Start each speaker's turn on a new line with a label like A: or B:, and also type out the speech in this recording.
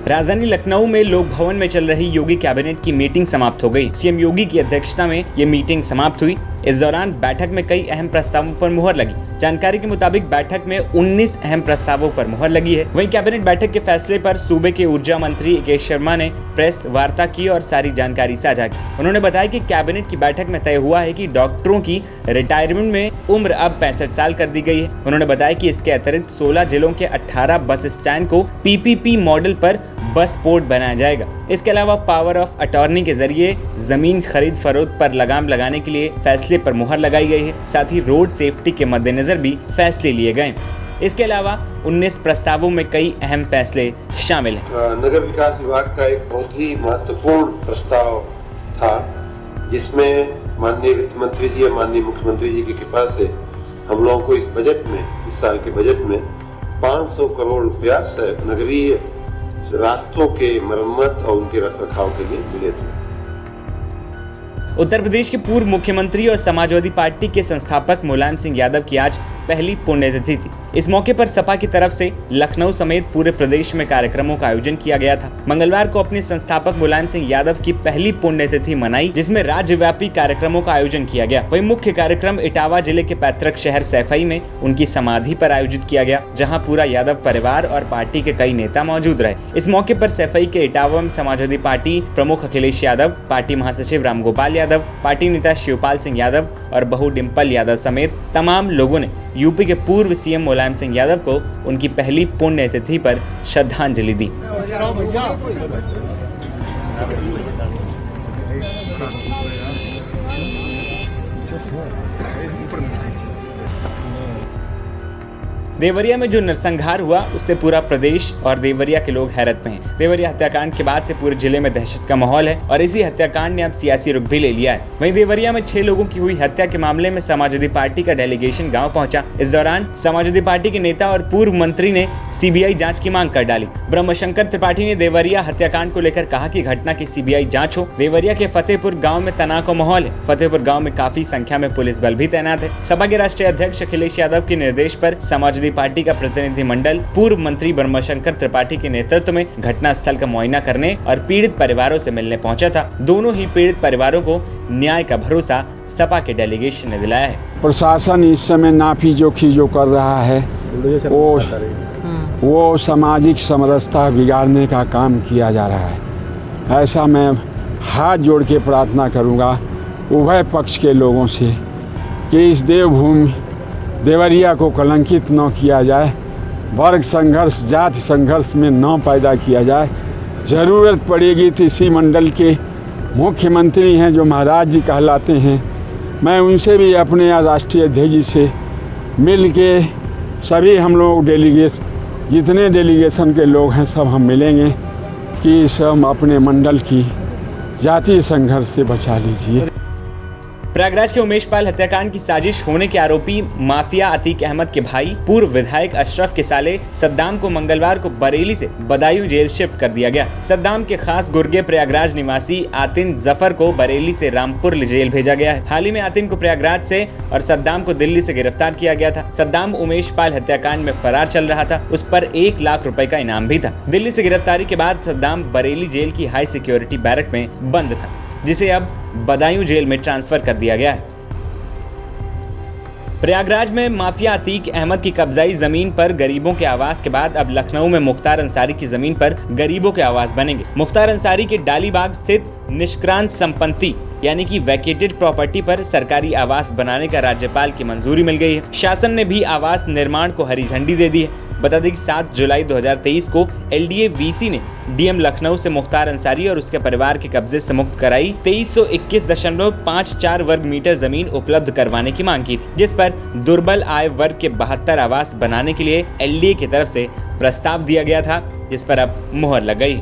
A: राजधानी लखनऊ में लोक भवन में चल रही योगी कैबिनेट की मीटिंग समाप्त हो गई। सीएम योगी की अध्यक्षता में ये मीटिंग समाप्त हुई। इस दौरान बैठक में कई अहम प्रस्तावों पर मुहर लगी। जानकारी के मुताबिक बैठक में 19 अहम प्रस्तावों पर मुहर लगी है। वहीं कैबिनेट बैठक के फैसले पर सूबे के ऊर्जा मंत्री के शर्मा ने प्रेस वार्ता की और सारी जानकारी साझा की। उन्होंने बताया कि कैबिनेट की बैठक में तय हुआ है कि डॉक्टरों की रिटायरमेंट में उम्र अब 65 साल कर दी गई है। उन्होंने बताया कि इसके अतिरिक्त 16 जिलों के 18 बस स्टैंड को पीपीपी मॉडल पर बस पोर्ट बनाया जाएगा। इसके अलावा पावर ऑफ अटॉर्नी के जरिए जमीन खरीद फरोख्त पर लगाम लगाने के लिए फैसले पर मुहर लगाई गई है। साथ ही रोड सेफ्टी के मद्देनजर भी फैसले लिए गए। इसके अलावा 19 प्रस्तावों में कई अहम फैसले शामिल हैं।
B: नगर विकास विभाग का एक बहुत ही महत्वपूर्ण प्रस्ताव था, जिसमें माननीय वित्त मंत्री जी और माननीय मुख्यमंत्री जी की कृपा से हम लोगों को इस बजट में, इस साल के बजट में 500 करोड़ रुपया नगरीय रास्तों के मरम्मत और उनके रखरखाव के लिए मिले थे।
A: उत्तर प्रदेश के पूर्व मुख्यमंत्री और समाजवादी पार्टी के संस्थापक मुलायम सिंह यादव की आज पहली पुण्यतिथि थी। इस मौके पर सपा की तरफ से लखनऊ समेत पूरे प्रदेश में कार्यक्रमों का आयोजन किया गया था। मंगलवार को अपने संस्थापक मुलायम सिंह यादव की पहली पुण्यतिथि मनाई, जिसमें राज्यव्यापी कार्यक्रमों का आयोजन किया गया। वहीं मुख्य कार्यक्रम इटावा जिले के पैतृक शहर सैफई में उनकी समाधि पर आयोजित किया गया, जहाँ पूरा यादव परिवार और पार्टी के कई नेता मौजूद रहे। इस मौके पर सैफई के इटावा में समाजवादी पार्टी प्रमुख अखिलेश यादव, पार्टी महासचिव रामगोपाल यादव, पार्टी नेता शिवपाल सिंह यादव और बहू डिम्पल यादव समेत तमाम लोगों ने यूपी के पूर्व सीएम मुलायम सिंह यादव को उनकी पहली पुण्यतिथि पर श्रद्धांजलि दी। देवरिया में जो नरसंहार हुआ उससे पूरा प्रदेश और देवरिया के लोग हैरत में हैं। देवरिया हत्याकांड के बाद से पूरे जिले में दहशत का माहौल है और इसी हत्याकांड ने अब सियासी रुख भी ले लिया है। वहीं देवरिया में 6 लोगों की हुई हत्या के मामले में समाजवादी पार्टी का डेलीगेशन गांव पहुंचा। इस दौरान समाजवादी पार्टी के नेता और पूर्व मंत्री ने सीबीआई जाँच की मांग कर डाली। ब्रह्मशंकर त्रिपाठी ने देवरिया हत्याकांड को लेकर कहा कि घटना की सीबीआई जाँच हो। देवरिया के फतेहपुर गाँव में तनाव का माहौल है। फतेहपुर गाँव में काफी संख्या में पुलिस बल भी तैनात है। सपा के राष्ट्रीय अध्यक्ष अखिलेश यादव के निर्देश पर समाजवादी पार्टी का प्रतिनिधिमंडल पूर्व मंत्री ब्रह्मशंकर त्रिपाठी के नेतृत्व में घटना स्थल का मुआयना करने और पीड़ित परिवारों से मिलने पहुंचा था। दोनों ही पीड़ित परिवारों को न्याय का भरोसा सपा के डेलीगेशन ने दिलाया है।
C: प्रशासन इस समय नाफी जोखी जो कर रहा है वो सामाजिक समरसता बिगाड़ने का काम किया जा रहा है। ऐसा मैं हाथ जोड़ के प्रार्थना करूंगा उभय पक्ष के लोगों से कि इस देवभूमि देवरिया को कलंकित न किया जाए, वर्ग संघर्ष, जाति संघर्ष में न पैदा किया जाए। ज़रूरत पड़ेगी तो इसी मंडल के मुख्यमंत्री हैं जो महाराज जी कहलाते हैं, मैं उनसे भी अपने राष्ट्रीय अध्यक्ष जी से मिल के सभी हम लोग जितने डेलीगेशन के लोग हैं सब हम मिलेंगे कि सब अपने मंडल की जातीय संघर्ष से बचा लीजिए।
A: प्रयागराज के उमेश पाल हत्याकांड की साजिश होने के आरोपी माफिया अतीक अहमद के भाई पूर्व विधायक अशरफ के साले सद्दाम को मंगलवार को बरेली से बदायूं जेल शिफ्ट कर दिया गया। सद्दाम के खास गुर्गे प्रयागराज निवासी आतिन जफर को बरेली से रामपुर जेल भेजा गया है। हाल ही में आतिन को प्रयागराज से और सद्दाम को दिल्ली से गिरफ्तार किया गया था। सद्दाम उमेश पाल हत्याकांड में फरार चल रहा था। उस पर 1 लाख रुपए का इनाम भी था। दिल्ली से गिरफ्तारी के बाद सद्दाम बरेली जेल की हाई सिक्योरिटी बैरक में बंद था, जिसे अब बदायूं जेल में ट्रांसफर कर दिया गया है। प्रयागराज में माफिया अतीक अहमद की कब्जाई जमीन पर गरीबों के आवास के बाद अब लखनऊ में मुख्तार अंसारी की जमीन पर गरीबों के आवास बनेंगे। मुख्तार अंसारी के डालीबाग स्थित निष्क्रांत संपत्ति यानी कि वैकेटेड प्रॉपर्टी पर सरकारी आवास बनाने का राज्यपाल की मंजूरी मिल गई है। शासन ने भी आवास निर्माण को हरी झंडी दे दी है। बता दें कि 7 जुलाई 2023 को एलडीए वीसी ने डीएम लखनऊ से मुख्तार अंसारी और उसके परिवार के कब्जे से मुक्त कराई 2321.54 वर्ग मीटर जमीन उपलब्ध करवाने की मांग की थी, जिस पर दुर्बल आय वर्ग के 72 आवास बनाने के लिए एलडीए की तरफ से प्रस्ताव दिया गया था, जिस पर अब मुहर लग गई।